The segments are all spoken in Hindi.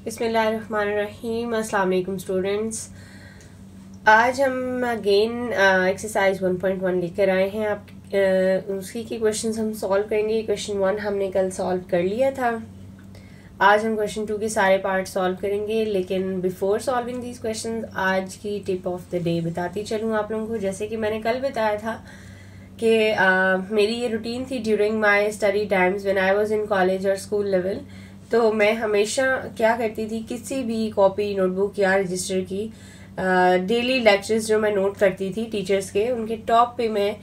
बिस्मिल्लाहिर्रहमानिर्रहीम। अस्सलाम वालेकुम स्टूडेंट्स। आज हम अगेन एक्सरसाइज 1.1 लेकर आए हैं। आप उसी की क्वेश्चंस हम सॉल्व करेंगे। क्वेश्चन 1 हमने कल सॉल्व कर लिया था। आज हम क्वेश्चन 2 के सारे पार्ट सॉल्व करेंगे, लेकिन बिफोर सॉल्विंग दीज क्वेश्चंस आज की टिप ऑफ द डे बताती चलूँ आप लोगों को। जैसे कि मैंने कल बताया था कि मेरी ये रूटीन थी during my study times when I was in college और स्कूल लेवल। तो मैं हमेशा क्या करती थी, किसी भी कॉपी, नोटबुक या रजिस्टर की डेली लेक्चर्स जो मैं नोट करती थी टीचर्स के, उनके टॉप पे मैं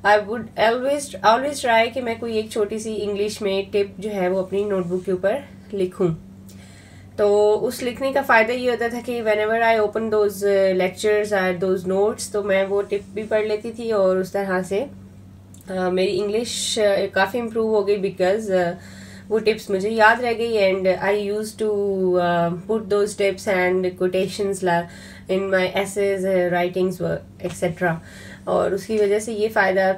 आई वुड ऑलवेज ट्राई कि मैं कोई एक छोटी सी इंग्लिश में टिप जो है वो अपनी नोटबुक के ऊपर लिखूं। तो उस लिखने का फ़ायदा ये होता था कि when ever I open those lectures और दोज नोट्स, तो मैं वो टिप भी पढ़ लेती थी और उस तरह से मेरी इंग्लिश काफ़ी इम्प्रूव हो गई, बिकॉज वो टिप्स मुझे याद रह गई and I use to put those tips and quotations in my essays, writings etcetera. और उसकी वजह से ये फ़ायदा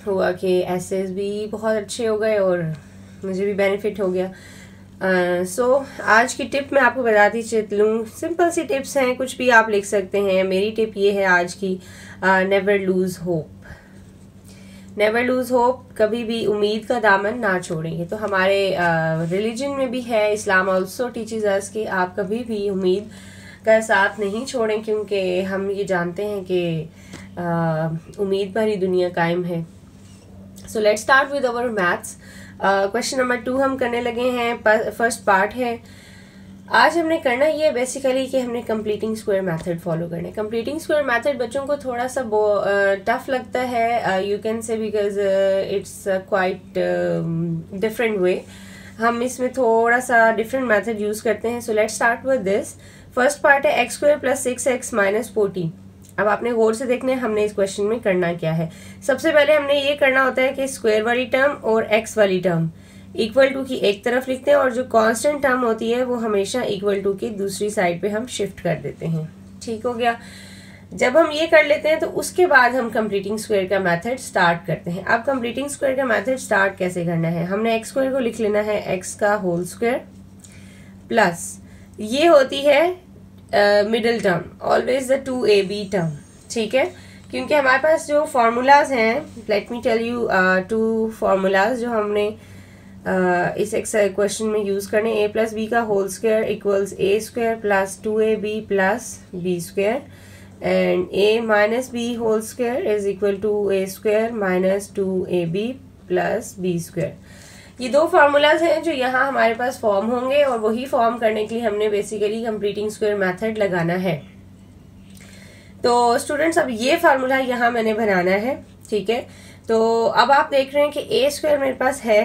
हुआ कि एसेज भी बहुत अच्छे हो गए और मुझे भी बेनिफिट हो गया। सो आज की टिप मैं आपको बताती चलूँ। सिंपल सी टिप्स हैं, कुछ भी आप लिख सकते हैं। मेरी टिप ये है आज की, never lose hope. Never lose hope, कभी भी उम्मीद का दामन ना छोड़ेंगे। तो हमारे रिलीजन में भी है, इस्लाम ऑल्सो टीचेस अस कि आप कभी भी उम्मीद का साथ नहीं छोड़ें, क्योंकि हम ये जानते हैं कि उम्मीद पर ही दुनिया कायम है। So let's start with our maths. Question number 2 हम करने लगे हैं। फर्स्ट पार्ट है। आज हमने करना ये बेसिकली कि हमने कंप्लीटिंग स्क्वायर मेथड फॉलो करना है। कंप्लीटिंग स्क्वायर मेथड बच्चों को थोड़ा सा टफ लगता है, you can say, because it's quite different way. हम इसमें थोड़ा सा डिफरेंट मेथड यूज करते हैं। So let's start with this. First part है x square plus 6x minus 14। अब आपने गौर से देखना है हमने इस क्वेश्चन में करना क्या है। सबसे पहले हमने ये करना होता है कि स्क्वायर वाली टर्म और x वाली टर्म इक्वल टू की एक तरफ लिखते हैं और जो कांस्टेंट टर्म होती है वो हमेशा इक्वल टू की दूसरी साइड पे हम शिफ्ट कर देते हैं। ठीक हो गया। जब हम ये कर लेते हैं तो उसके बाद हम कंप्लीटिंग स्क्वायर का मेथड स्टार्ट करते हैं। अब कंप्लीटिंग स्क्वायर का मेथड स्टार्ट कैसे करना है, हमने एक्स स्क्वायर को लिख लेना है x का होल स्क्वायर प्लस ये होती है middle term, always the 2ab term. ठीक है, क्योंकि हमारे पास जो फॉर्मूलाज हैं, let me tell you 2 formulas जो हमने इस क्वेश्चन में यूज करने। a प्लस बी का whole square equals a square plus 2ab plus b square and a minus B whole square is equal to a square minus 2ab plus b square. ये 2 फार्मूलाज हैं जो यहाँ हमारे पास फॉर्म होंगे और वही फॉर्म करने के लिए हमने बेसिकली कंप्लीटिंग स्क्वायर मेथड लगाना है। तो स्टूडेंट्स, अब ये फार्मूला यहाँ मैंने बनाना है। ठीक है, तो अब आप देख रहे हैं कि a स्क्वायर मेरे पास है,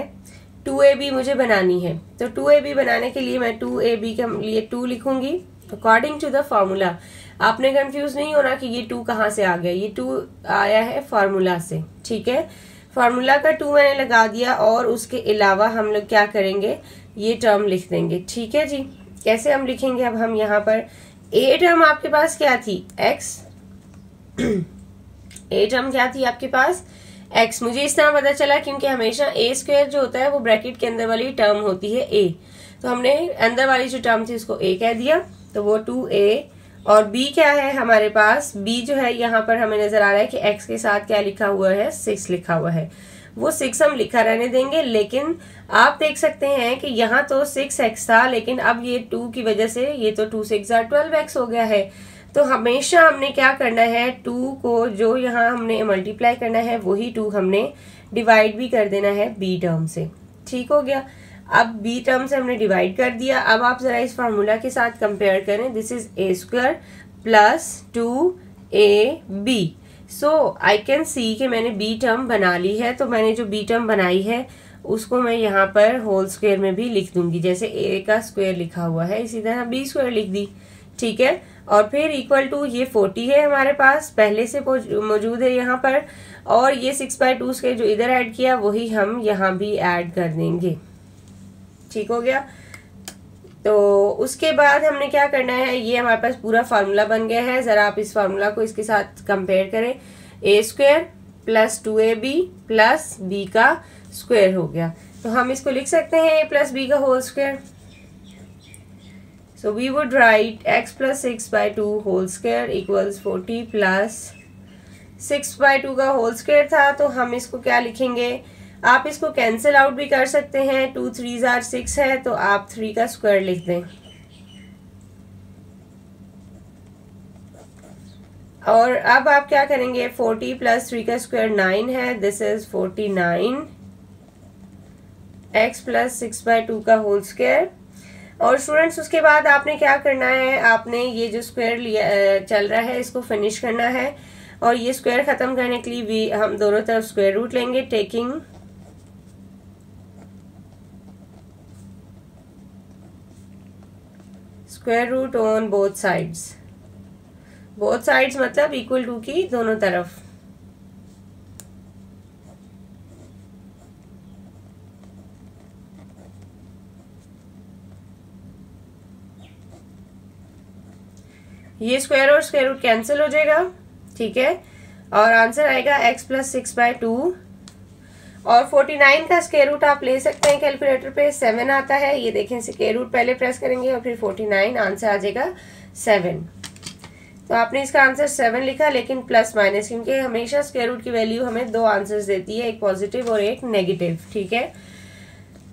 2ab मुझे बनानी है। तो 2ab बनाने के लिए मैं 2ab के लिए 2 लिखूंगी अकॉर्डिंग टू द फार्मूला। आपने कंफ्यूज नहीं होना कि ये 2 कहाँ से आ गया, ये 2 आया है फार्मूला से। ठीक है, फार्मूला का 2 मैंने लगा दिया और उसके अलावा हम लोग क्या करेंगे, ये टर्म लिख देंगे। ठीक है जी, कैसे हम लिखेंगे, अब हम यहाँ पर a टर्म आपके पास क्या थी, x। a टर्म क्या थी आपके पास, x। मुझे इस तरह पता चला क्योंकि हमेशा a स्क्वायर जो होता है वो ब्रैकेट के अंदर वाली टर्म होती है a, तो हमने अंदर वाली जो टर्म थी उसको a कह दिया, तो वो 2a। और b क्या है हमारे पास, b जो है यहाँ पर हमें नजर आ रहा है कि x के साथ क्या लिखा हुआ है, 6 लिखा हुआ है। वो 6 हम लिखा रहने देंगे, लेकिन आप देख सकते हैं कि यहाँ तो 6x था, लेकिन अब ये 2 की वजह से ये तो 2 6 12x हो गया है। तो हमेशा हमने क्या करना है, 2 को जो यहाँ हमने मल्टीप्लाई करना है वही 2 हमने डिवाइड भी कर देना है b टर्म से। ठीक हो गया। अब b टर्म से हमने डिवाइड कर दिया। अब आप जरा इस फार्मूला के साथ कंपेयर करें। This is a square plus 2ab। So I can see कि मैंने b टर्म बना ली है। तो मैंने जो b टर्म बनाई है उसको मैं यहाँ पर होल स्क्वायर में भी लिख दूंगी। जैसे a का स्क्वायर लिखा हुआ है इसी तरह b स्क्वायर लिख दी। ठीक है, और फिर इक्वल टू ये 40 है हमारे पास पहले से मौजूद है यहाँ पर, और ये 6/2 के जो इधर ऐड किया वही हम यहाँ भी ऐड कर देंगे। ठीक हो गया। तो उसके बाद हमने क्या करना है, ये हमारे पास पूरा फार्मूला बन गया है। जरा आप इस फार्मूला को इसके साथ कंपेयर करें। a square plus 2ab plus b का स्क्वायर हो गया। तो हम इसको लिख सकते हैं a प्लस b का whole square. So we would write x plus 6/2 whole square equals 40 plus 6/2 का होल स्क्वायर था, तो हम इसको क्या लिखेंगे, आप इसको कैंसिल आउट भी कर सकते हैं, 2 3 जार 6 है तो आप 3 का स्क्वायर लिख दें। और अब आप क्या करेंगे, 40 प्लस 3 का स्क्वायर 9 है, दिस इज 49 x प्लस 6/2 का होल स्क्वायर। और स्टूडेंट्स उसके बाद आपने क्या करना है, आपने ये जो स्क्वायर लिया चल रहा है इसको फिनिश करना है, और ये स्क्वायर खत्म करने के लिए भी हम दोनों तरफ स्क्वायर रूट लेंगे, taking square root on both sides. Both sides मतलब इक्वल टू की दोनों तरफ। ये स्क्वायर और स्क्वायर रूट कैंसिल हो जाएगा, ठीक है, और आंसर आएगा x प्लस 6/2। और 49 का स्क्वायर रूट आप ले सकते हैं कैलकुलेटर पे, 7 आता है, ये देखें स्क्वायर रूट पहले प्रेस करेंगे और फिर 49, आंसर आ जाएगा 7। तो आपने इसका आंसर 7 लिखा, लेकिन प्लस माइनस, क्योंकि हमेशा स्क्वायर रूट की वैल्यू हमें दो आंसर्स देती है, एक पॉजिटिव और एक नेगेटिव, ठीक है।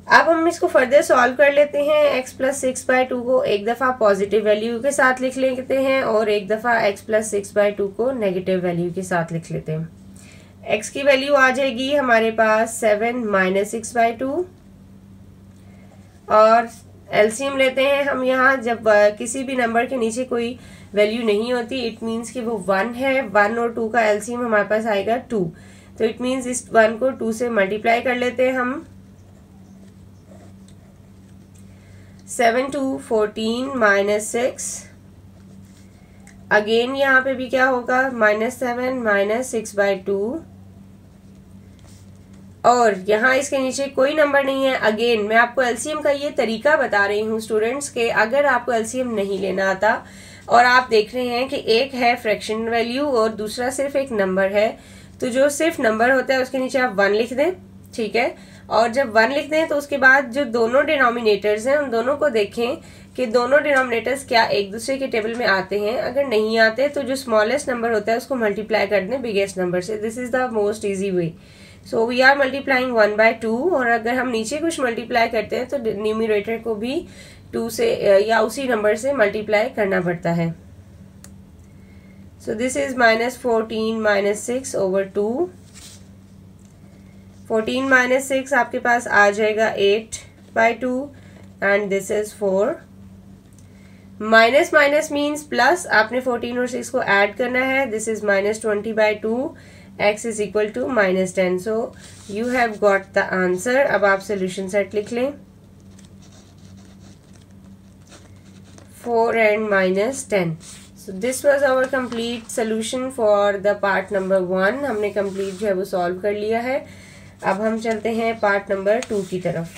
अब हम इसको फर्दर सॉल्व कर लेते हैं। x प्लस 6/2 को एक दफ़ा पॉजिटिव वैल्यू के साथ लिख लेते हैं और एक दफ़ा x प्लस 6/2 को नेगेटिव वैल्यू के साथ लिख लेते हैं। x की वैल्यू आ जाएगी हमारे पास 7 माइनस 6/2, और एलसीएम लेते हैं हम यहाँ। जब किसी भी नंबर के नीचे कोई वैल्यू नहीं होती, इट मीन्स कि वो 1 है। 1 और 2 का एलसीएम हमारे पास आएगा 2, तो इट मीन्स इस 1 को 2 से मल्टीप्लाई कर लेते हैं हम। 7 2 14 माइनस 6, अगेन यहाँ पे भी क्या होगा, -7 माइनस 6/2, और यहाँ इसके नीचे कोई नंबर नहीं है। अगेन मैं आपको एलसीएम का ये तरीका बता रही हूँ स्टूडेंट्स के, अगर आपको एलसीएम नहीं लेना आता और आप देख रहे हैं कि एक है फ्रैक्शन वैल्यू और दूसरा सिर्फ एक नंबर है, तो जो सिर्फ नंबर होता है उसके नीचे आप 1 लिख दें, ठीक है। और जब 1 लिख दें तो उसके बाद जो दोनों डिनोमिनेटर्स हैं उन दोनों को देखें कि दोनों डिनोमिनेटर्स क्या एक दूसरे के टेबल में आते हैं। अगर नहीं आते तो जो स्मॉलेस्ट नंबर होता है उसको मल्टीप्लाई कर दें बिगेस्ट नंबर से। This is the most easy way. So we are multiplying 1/2, और अगर हम नीचे कुछ मल्टीप्लाई करते हैं तो न्यूमरेटर को भी 2 से या उसी नंबर से मल्टीप्लाई करना पड़ता है। So this is -14 minus 6 over 2। 14 minus 6 आपके पास आ जाएगा 8/2, and this is 4। Minus minus means plus, आपने 14 और 6 को ऐड करना है। This is -20/2, x is equal to -10। So you have got the answer. अब आप सोल्यूशन सेट लिख लें, 4 and -10। So this was our complete solution for the part number 1। हमने कंप्लीट जो है वो सॉल्व कर लिया है। अब हम चलते हैं पार्ट नंबर 2 की तरफ।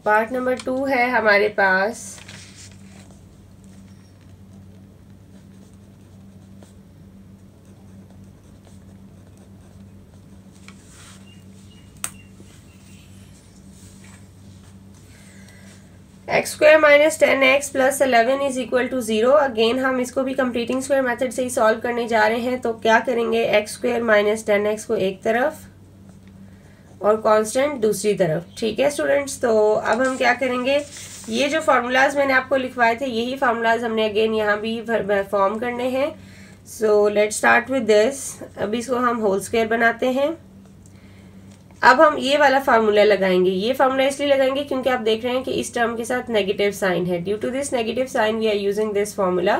पार्ट नंबर 2 है हमारे पास एक्स स्क्वायर माइनस 10x प्लस 11 इज इक्वल टू 0। अगेन हम इसको भी कंप्लीटिंग स्क्वायर मेथड से ही सॉल्व करने जा रहे हैं। तो क्या करेंगे, एक्स स्क्वायर माइनस 10x को एक तरफ और कांस्टेंट दूसरी तरफ, ठीक है स्टूडेंट्स। तो अब हम क्या करेंगे, ये जो फार्मूलाज मैंने आपको लिखवाए थे यही फार्मूलाज हमने अगेन यहाँ भी फॉर्म करने हैं। So let's start with this. अब इसको हम होल स्क्वायर बनाते हैं। अब हम ये वाला फार्मूला लगाएंगे। ये फार्मूला इसलिए लगाएंगे क्योंकि आप देख रहे हैं कि इस टर्म के साथ नेगेटिव साइन है। Due to this negative sign we are using this formula.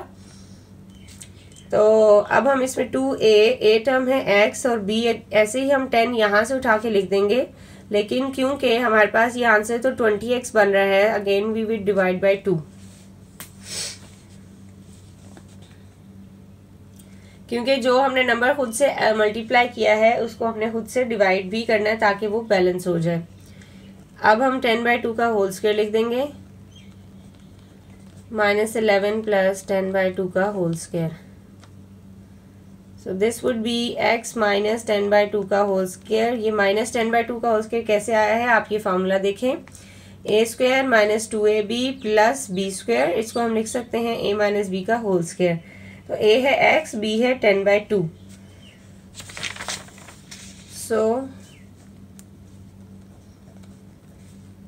तो अब हम इसमें 2a टर्म है x और b, ऐसे ही हम 10 यहाँ से उठा के लिख देंगे। लेकिन क्योंकि हमारे पास ये आंसर तो 20x बन रहा है, again we will divide by 2, क्योंकि जो हमने नंबर खुद से मल्टीप्लाई किया है उसको हमने खुद से डिवाइड भी करना है ताकि वो बैलेंस हो जाए। अब हम 10/2 का होल स्क्वायर लिख देंगे, -11 प्लस 10/2 का whole square. So this would be x minus 10/2 का होल स्क्वायर। ये माइनस 10/2 का होल स्क्वायर कैसे आया है आप ये फॉर्मूला देखें, a square minus 2ab plus b square, इसको हम लिख सकते हैं a माइनस b का होल स्क्वायर। तो a है x, b है 10/2। सो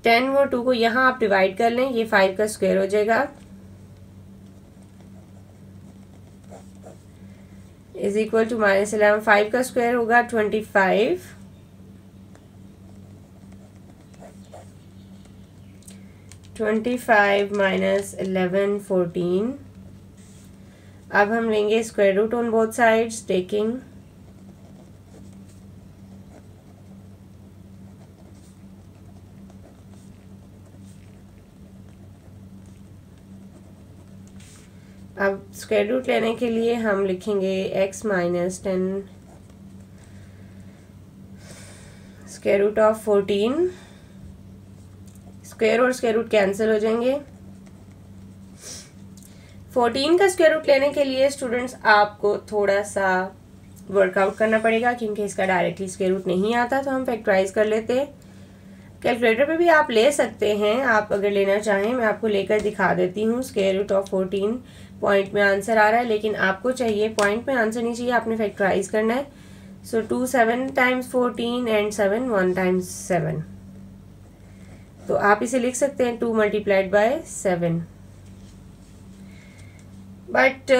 10 और 2 को यहाँ आप डिवाइड कर लें, ये 5 का स्क्वायर हो जाएगा, इज इक्वल टू माइनस 11। 5 का स्क्वायर होगा 25, 25 माइनस 11 14। अब हम लेंगे square root on both sides, taking अब स्क्वायर रूट लेने के लिए हम लिखेंगे x माइनस 10 स्क्वायर रूट ऑफ 14। स्क्वायर और स्क्वायर रूट कैंसिल हो जाएंगे। 14 का स्क्वायर रूट लेने के लिए स्टूडेंट्स आपको थोड़ा सा वर्कआउट करना पड़ेगा, क्योंकि इसका डायरेक्टली स्क्वायर रूट नहीं आता, तो हम फैक्टराइज कर लेते हैं। कैलकुलेटर पे भी आप ले सकते हैं, आप अगर लेना चाहें, मैं आपको लेकर दिखा देती हूँ। स्क्वायर रूट ऑफ 14 पॉइंट में आंसर आ रहा है, लेकिन आपको चाहिए पॉइंट में आंसर नहीं चाहिए, आपने फैक्टराइज करना है। सो 2 7 टाइम्स 14 एंड 7 1 टाइम्स 7। तो आप इसे लिख सकते हैं 2 multiplied by 7। But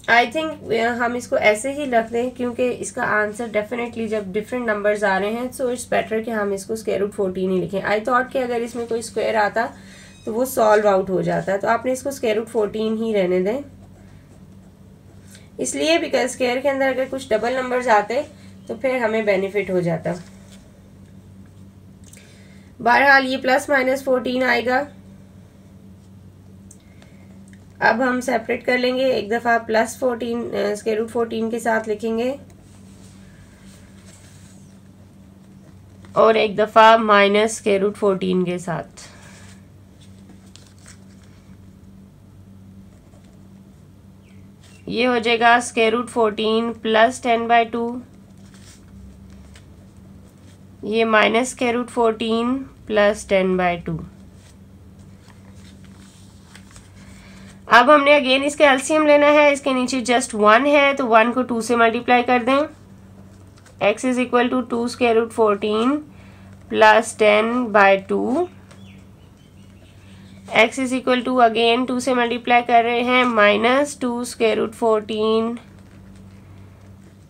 I think हम इसको ऐसे ही रख दें, क्योंकि इसका आंसर डेफिनेटली जब डिफरेंट नंबर्स आ रहे हैं, सो इट्स बेटर कि हम इसको स्क्वायर रूट 14 ही लिखें। आई थॉट कि अगर इसमें कोई स्क्वायर आता तो वो सॉल्व आउट हो जाता, तो आपने इसको स्क्वायर रूट 14 ही रहने दें, इसलिए बिकॉज स्क्वायर के अंदर अगर कुछ डबल नंबर्स आते तो फिर हमें बेनिफिट हो जाता। बहरहाल ये प्लस माइनस 14 आएगा। अब हम सेपरेट कर लेंगे, एक दफा प्लस 14 स्क्वायर रूट 14 के साथ लिखेंगे और एक दफा माइनस स्क्वायर रूट 14 के साथ। ये हो जाएगा स्क्वायर रूट 14 प्लस 10/2, ये माइनस स्क्वायर रूट 14 प्लस 10/2। अब हमने अगेन इसके एलसीएम लेना है, इसके नीचे जस्ट 1 है तो 1 को 2 से मल्टीप्लाई कर दें। x is equal to 2 square root 14 plus 10/2। x is equal to again 2 से मल्टीप्लाई कर रहे हैं, minus 2 square root 14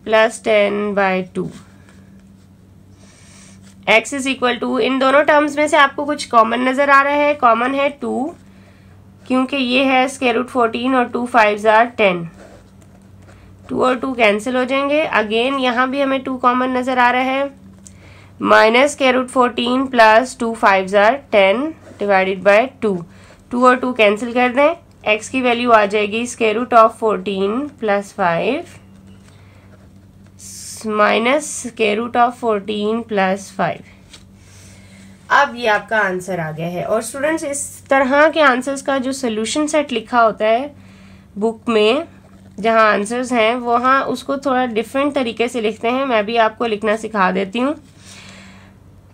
plus 10/2। x is equal to, इन दोनों टर्म्स में से आपको कुछ कॉमन नजर आ रहा है, कॉमन है 2, क्योंकि ये है स्क्वायर रूट 14 और 2 5s are 10, 2 और 2 कैंसिल हो जाएंगे। अगेन यहाँ भी हमें 2 कॉमन नजर आ रहा है, minus square root 14 plus 2 5s are 10 divided by 2, 2 और 2 कैंसिल कर दें, x की वैल्यू आ जाएगी square root of 14 plus 5 minus square root of 14 plus 5। अब ये आपका आंसर आ गया है। और स्टूडेंट्स, इस तरह के आंसर्स का जो सोल्यूशन सेट लिखा होता है बुक में, जहाँ आंसर्स हैं वहाँ उसको थोड़ा डिफरेंट तरीके से लिखते हैं। मैं भी आपको लिखना सिखा देती हूँ।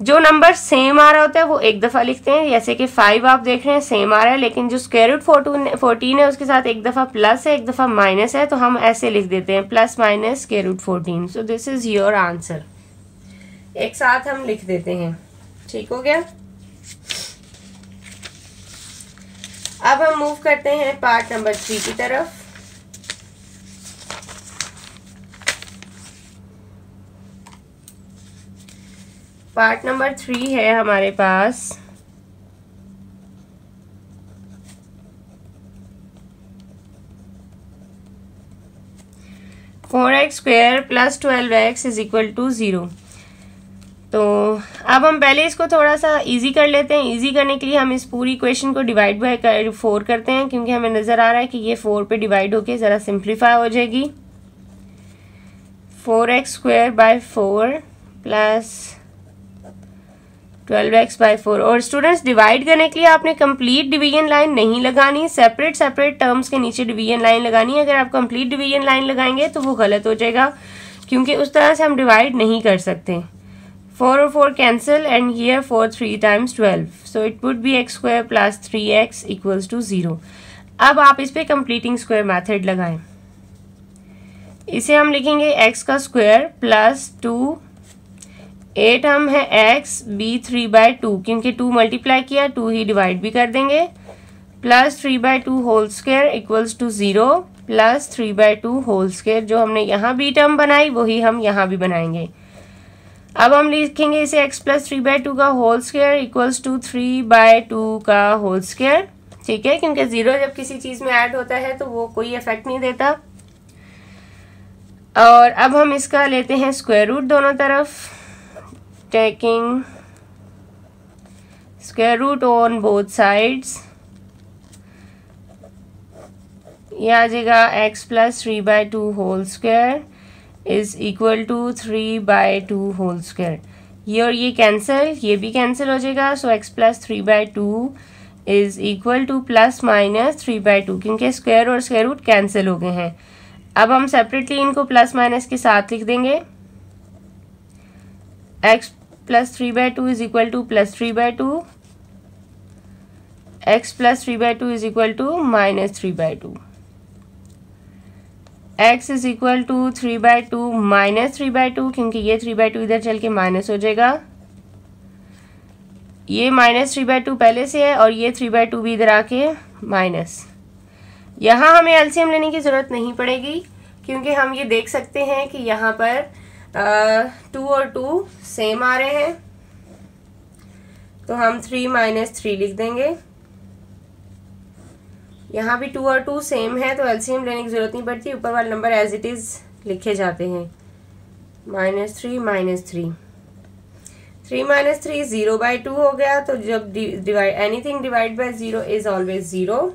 जो नंबर सेम आ रहा होता है वो एक दफ़ा लिखते हैं, जैसे कि 5 आप देख रहे हैं सेम आ रहा है, लेकिन जो स्क्वायर रूट 14 है उसके साथ एक दफ़ा प्लस है एक दफ़ा माइनस है, तो हम ऐसे लिख देते हैं plus minus square root 14। So this is your answer, एक साथ हम लिख देते हैं। ठीक हो गया। अब हम मूव करते हैं पार्ट नंबर 3 की तरफ। पार्ट नंबर 3 है हमारे पास 4x square plus 12x is equal to 0। तो अब हम पहले इसको थोड़ा सा इजी कर लेते हैं। इजी करने के लिए हम इस पूरी इक्वेशन को डिवाइड बाय 4 करते हैं, क्योंकि हमें नज़र आ रहा है कि ये 4 पे डिवाइड होके ज़रा सिंप्लीफाई हो जाएगी। 4x square by 4 plus 12x/4। और स्टूडेंट्स डिवाइड करने के लिए आपने कंप्लीट डिवीजन लाइन नहीं लगानी, सेपरेट सेपरेट टर्म्स के नीचे डिवीजन लाइन लगानी है। अगर आप कंप्लीट डिवीजन लाइन लगाएंगे तो वो गलत हो जाएगा, क्योंकि उस तरह से हम डिवाइड नहीं कर सकते। 4 और 4 cancel and here 4 3 times 12, so it would be x² + 3x = 0। अब आप इस पे कंप्लीटिंग स्क्वायर मेथड लगाएं। इसे हम लिखेंगे x² + 2, 8 हम है x, b 3/2, क्योंकि 2 मल्टीप्लाई किया 2 ही डिवाइड भी कर देंगे, + 3/2 होल स्क्वायर = 0 + 3/2 होल स्क्वायर। जो हमने यहाँ b टर्म बनाई वही हम यहाँ भी बनाएंगे। अब हम लिखेंगे इसे x + 3/2 का होल स्क्वायर = 3/2 का होल स्क्वायर। ठीक है, क्योंकि 0 जब किसी चीज में ऐड होता है तो वो कोई इफेक्ट नहीं देता। और अब हम इसका लेते हैं स्क्वायर रूट दोनों तरफ, taking square root on both sides. ये आ जाएगा x + 3/2 whole square = 3/2 whole square. ये और ये कैंसिल, ये भी कैंसिल हो जाएगा। सो x + 3/2 = ±3/2, क्योंकि स्क्वायर और स्क्वायर रूट कैंसिल हो गए हैं। अब हम सेपरेटली इनको प्लस माइनस के साथ लिख देंगे। x + 3/2 = +3/2, x + 3/2 = -3/2, x = 3/2 - 3/2, क्योंकि ये 3/2 इधर चल के माइनस हो जाएगा। ये -3/2 पहले से है और ये 3/2 भी इधर आके माइनस। यहाँ हमें एलसीएम लेने की ज़रूरत नहीं पड़ेगी, क्योंकि हम ये देख सकते हैं कि यहाँ पर 2 और 2 सेम आ रहे हैं, तो हम 3 - 3 लिख देंगे। यहाँ भी 2 और 2 सेम है, तो एलसीएम लेने की ज़रूरत नहीं पड़ती, ऊपर वाले नंबर एज इट इज़ लिखे जाते हैं। -3 - 3, 3 - 3 0/2 हो गया। तो जब anything divide by 0 is always 0।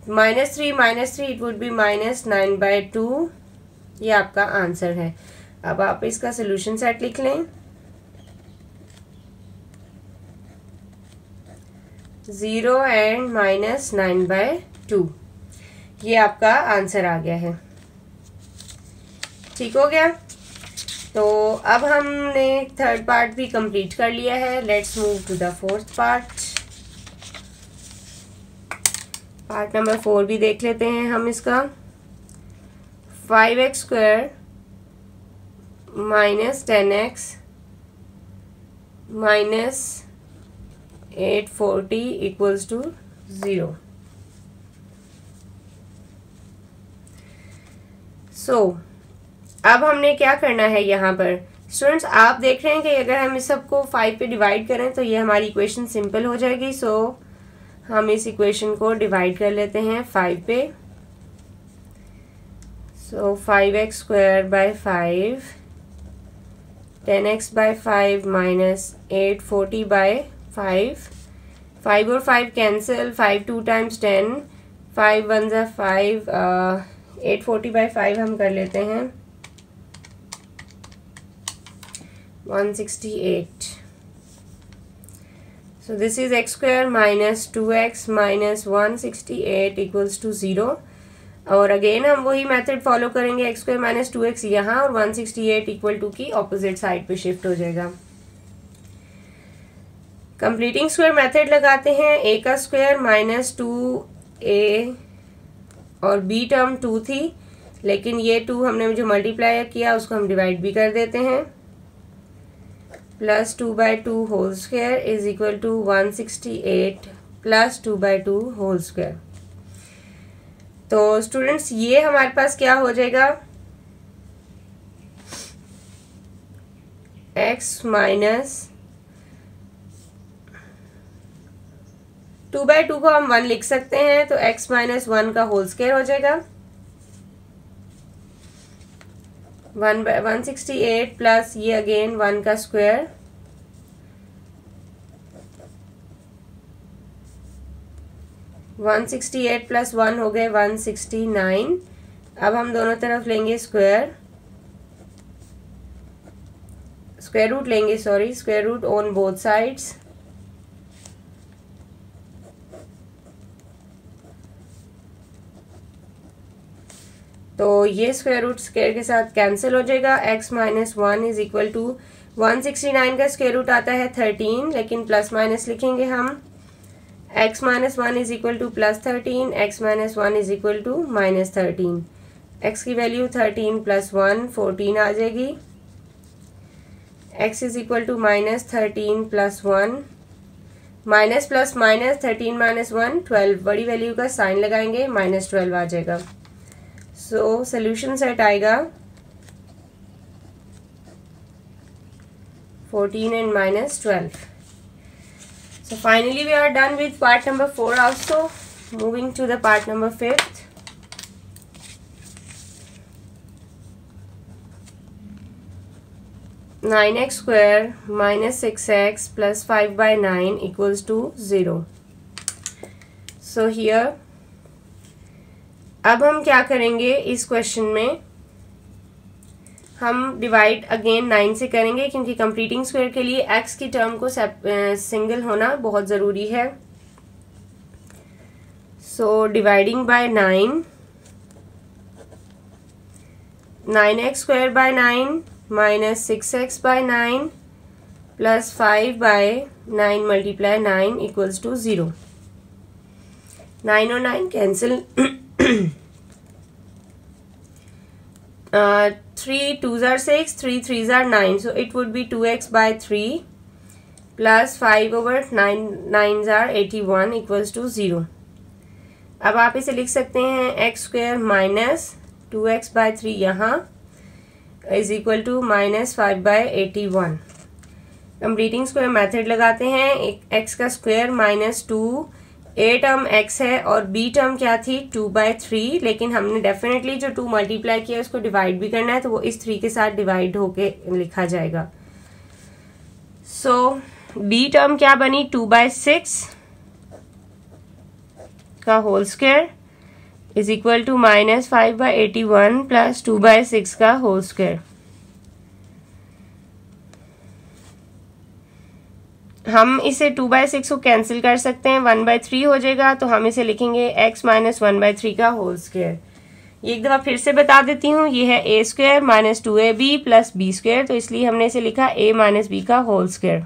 -3 - 3 it would be -9/2। ये आपका आंसर है। अब आप इसका सोल्यूशन सेट लिख लें। 0 एंड -9/2, ये आपका आंसर आ गया है। ठीक हो गया। तो अब हमने थर्ड पार्ट भी कंप्लीट कर लिया है। Let's move to the fourth part. Part number 4 भी देख लेते हैं हम इसका। 5x² - 10x - 840 = 0। सो अब हमने क्या करना है यहाँ पर स्टूडेंट्स, आप देख रहे हैं कि अगर हम इस सबको 5 पे डिवाइड करें तो ये हमारी इक्वेशन सिंपल हो जाएगी। सो हम इस इक्वेशन को डिवाइड कर लेते हैं 5 पे। सो 5x² / 5, 10x/5 - 840/5, 5 और 5 कैंसिल, 5 2 times 10, 5 1 = 5, 840/5 हम कर लेते हैं 168। So this is x² - 2x - 168 = 0। और अगेन हम वही मेथड फॉलो करेंगे, x² - 2x यहाँ और 168 = 2 की ऑपोजिट साइड पे शिफ्ट हो जाएगा। कंप्लीटिंग स्क्वायर मेथड लगाते हैं। a का स्क्वायर -2a और b टर्म 2 थी, लेकिन ये 2 हमने जो मल्टीप्लाई किया उसको हम डिवाइड भी कर देते हैं। +2/2 होल स्क्वायर = 168 + 2/2 होल स्क्वायर। तो स्टूडेंट्स ये हमारे पास क्या हो जाएगा, x - 2/2 को हम 1 लिख सकते हैं, तो x - 1 का होल स्क्वायर हो जाएगा। 168 प्लस ये अगेन 1 का स्क्वायर, (168 + 1 हो गए 169। अब हम दोनों तरफ लेंगे स्क्वायर, स्क्वायर रूट लेंगे, sorry, square root on both sides. तो ये स्क्वायर रूट स्क्वायर के साथ कैंसिल हो जाएगा। x minus 1 is equal to 169 का स्क्वायर रूट आता है 13, लेकिन प्लस माइनस लिखेंगे हम। x minus 1 is equal to plus 13, x minus 1 is equal to minus 13। x की वैल्यू 13 प्लस 1 14 आ जाएगी। x is equal to minus 13 plus 1, minus plus minus 13 minus 1 12, बड़ी वैल्यू का साइन लगाएंगे, माइनस 12 आ जाएगा। सो सोल्यूशन सेट आएगा 14 and minus 12. So finally we are done with part number 4 also. Moving to the part number 5th. Nine x square minus 6x plus 5 by 9 equals to 0. So here अब हम क्या करेंगे, इस क्वेश्चन में हम डिवाइड अगेन 9 से करेंगे, क्योंकि कंप्लीटिंग स्क्वायर के लिए x की टर्म को सिंगल होना बहुत ज़रूरी है। So dividing by 9, 9x square by 9 minus 6x by 9 plus 5 by 9 multiply 9 equals to 0। 9 और 9 cancel, 3 2s are 6, 3 3s are 9, so it would be 2x by 3 plus 5 over 9 9s are 81 equals to 0। अब आप इसे लिख सकते हैं x square minus 2x by 3 यहाँ is equal to minus 5 by 81। Completing square method लगाते हैं, x का square minus 2, a term x है और b टर्म क्या थी 2 बाय 3, लेकिन हमने डेफिनेटली जो 2 मल्टीप्लाई किया उसको डिवाइड भी करना है, तो वो इस 3 के साथ डिवाइड होके लिखा जाएगा। सो b टर्म क्या बनी 2 बाय 6 का whole square is equal to minus 5 by 81 plus 2 by 6 का होल स्क्वायर। हम इसे 2 बाय 6 को कैंसिल कर सकते हैं, 1 बाय 3 हो जाएगा, तो हम इसे लिखेंगे x माइनस 1 बाय 3 का होल स्क्वायर। ये एक दफ़ा फिर से बता देती हूँ, ये है a square minus 2ab plus b square, तो इसलिए हमने इसे लिखा a माइनस b का होल स्क्वायर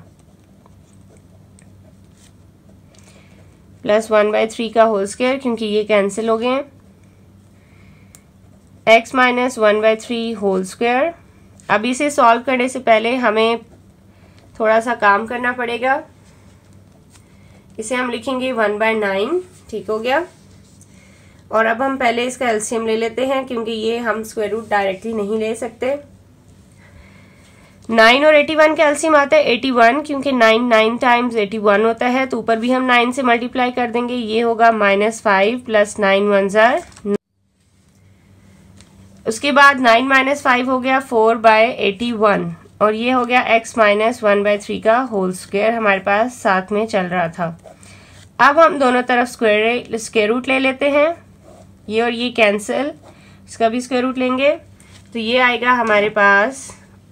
प्लस 1 बाय 3 का होल स्क्वायर, क्योंकि ये कैंसिल हो गए। x minus 1 by 3 whole square. अब इसे सॉल्व करने से पहले हमें थोड़ा सा काम करना पड़ेगा। इसे हम लिखेंगे 1 बाय 9, ठीक हो गया। और अब हम पहले इसका एलसीएम ले लेते हैं, क्योंकि ये हम स्क्वायर रूट डायरेक्टली नहीं ले सकते। 9 और 81 का एलसीएम आता है 81, क्योंकि 9 टाइम्स 81 होता है, तो ऊपर भी हम 9 से मल्टीप्लाई कर देंगे। ये होगा माइनस 5 प्लस 9 1 जार, उसके बाद 9 माइनस 5 हो गया 4 बाय 81, और ये हो गया x माइनस 1 बाय 3 का होल स्क्वायर हमारे पास साथ में चल रहा था। अब हम दोनों तरफ स्क्वायर रूट ले लेते हैं, ये और ये कैंसिल, इसका भी स्क्वायर रूट लेंगे, तो ये आएगा हमारे पास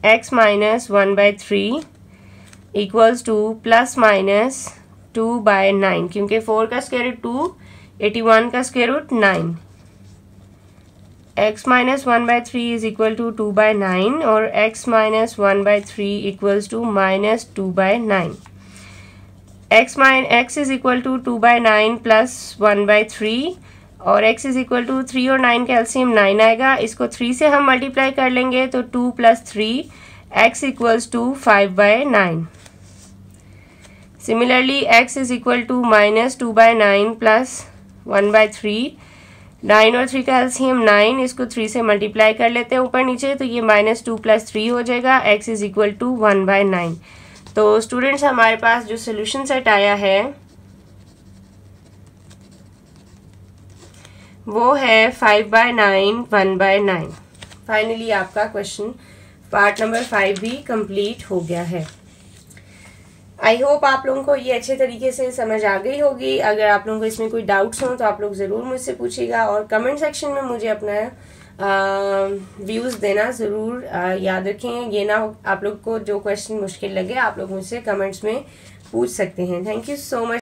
x minus 1 by 3 equals to plus minus 2 by 9, क्योंकि 4 का स्क्वायर रूट 2, 81 का square root 9। x minus 1 by 3 is equal to 2 by 9 और x minus 1 by 3 equals to minus 2 by 9। x is equal to 2 by 9 plus 1 by 3, और x इज इक्वल टू 3 और 9 का एलसीएम 9 आएगा। इसको 3 से हम मल्टीप्लाई कर लेंगे, तो 2 plus 3 x equals to 5 by 9। Similarly x is equal to minus 2 by 9 plus 1 by 3, 9 और 3 का एलसीएम 9, इसको 3 से मल्टीप्लाई कर लेते हैं ऊपर नीचे, तो ये माइनस 2 प्लस 3 हो जाएगा। x is equal to 1 by 9। तो स्टूडेंट्स हमारे पास जो सोल्यूशन सेट आया है वो है 5 बाय 9 1 बाय 9। फाइनली आपका क्वेश्चन पार्ट नंबर 5 भी कंप्लीट हो गया है। आई होप आप लोगों को ये अच्छे तरीके से समझ आ गई होगी। अगर आप लोगों को इसमें कोई डाउट्स हों तो आप लोग ज़रूर मुझसे पूछिएगा और कमेंट सेक्शन में मुझे अपना व्यूज़ देना ज़रूर याद रखें। ये ना आप लोग को जो क्वेश्चन मुश्किल लगे आप लोग मुझसे कमेंट्स में पूछ सकते हैं। Thank you so much.